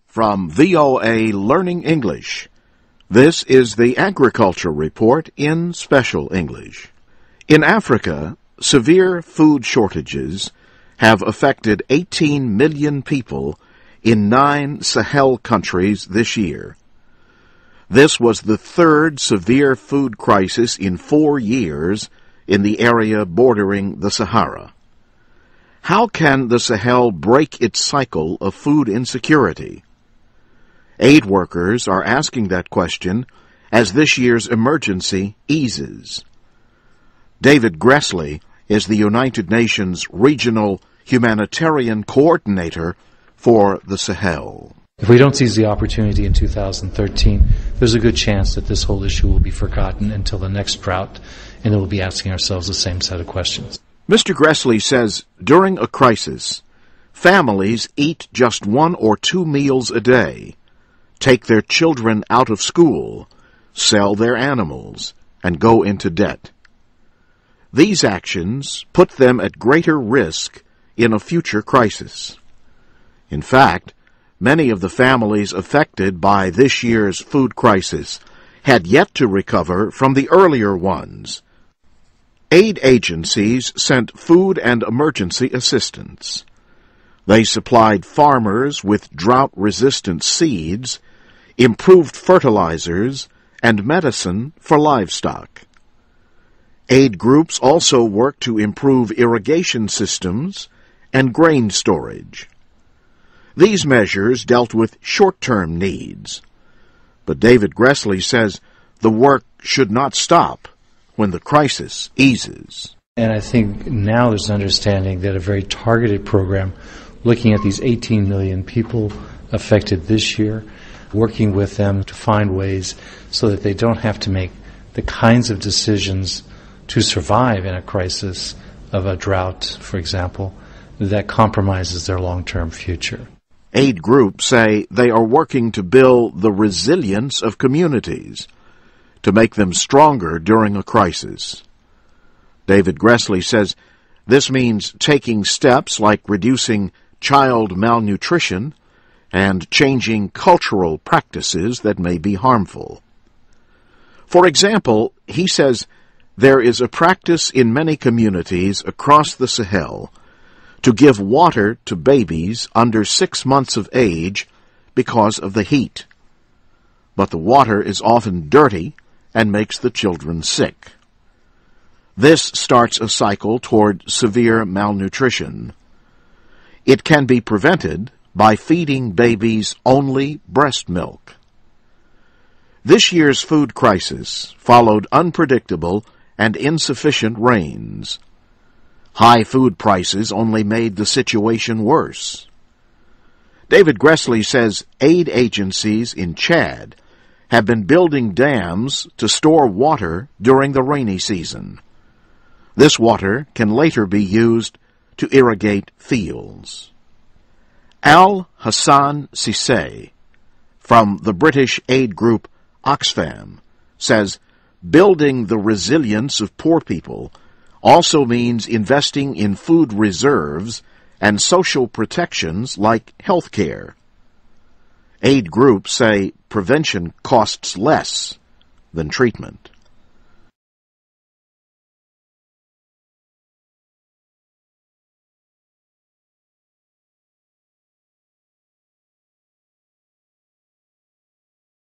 From VOA Learning English, this is the Agriculture Report in Special English. In Africa, severe food shortages have affected 18 million people in 9 Sahel countries this year. This was the third severe food crisis in 4 years in the area bordering the Sahara. How can the Sahel break its cycle of food insecurity? Aid workers are asking that question as this year's emergency eases. David Gressly is the United Nations Regional Humanitarian Coordinator for the Sahel. If we don't seize the opportunity in 2013, there's a good chance that this whole issue will be forgotten until the next drought, and then we'll be asking ourselves the same set of questions. Mr. Gressly says during a crisis, families eat just 1 or 2 meals a day, take their children out of school, sell their animals, and go into debt. These actions put them at greater risk in a future crisis. In fact, many of the families affected by this year's food crisis had yet to recover from the earlier ones. Aid agencies sent food and emergency assistance. They supplied farmers with drought-resistant seeds, improved fertilizers, and medicine for livestock. Aid groups also work to improve irrigation systems and grain storage. These measures dealt with short-term needs. But David Gressly says the work should not stop when the crisis eases. And I think now there's an understanding that a very targeted program looking at these 18 million people affected this year, working with them to find ways so that they don't have to make the kinds of decisions to survive in a crisis of a drought, for example, that compromises their long-term future. Aid groups say they are working to build the resilience of communities, to make them stronger during a crisis. David Gressly says this means taking steps like reducing child malnutrition and changing cultural practices that may be harmful. For example, he says there is a practice in many communities across the Sahel to give water to babies under 6 months of age because of the heat. But the water is often dirty and makes the children sick. This starts a cycle toward severe malnutrition. It can be prevented by feeding babies only breast milk. This year's food crisis followed unpredictable and insufficient rains. High food prices only made the situation worse. David Gressly says aid agencies in Chad have been building dams to store water during the rainy season. This water can later be used to irrigate fields. Al-Hassan Cissé, from the British aid group Oxfam, says building the resilience of poor people also means investing in food reserves and social protections like health care. Aid groups say prevention costs less than treatment.